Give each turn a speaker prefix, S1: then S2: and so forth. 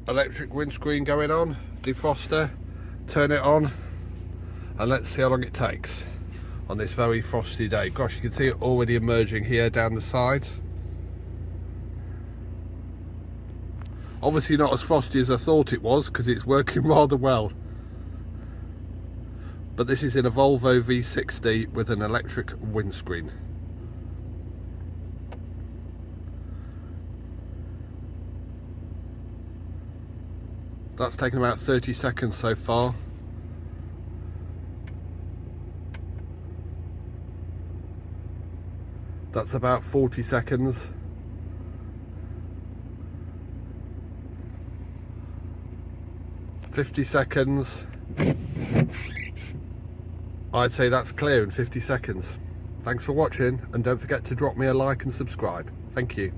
S1: electric windscreen going on, defroster, turn it on, and let's see how long it takes on this very frosty day. Gosh, you can see it already emerging here down the sides. Obviously not as frosty as I thought it was, because it's working rather well. But this is in a Volvo V60 with an electric windscreen. That's taken about 30 seconds so far. That's about 40 seconds. $50 seconds. I'd say that's clear in 50 seconds. Thanks for watching, and don't forget to drop me a like and subscribe. Thank you.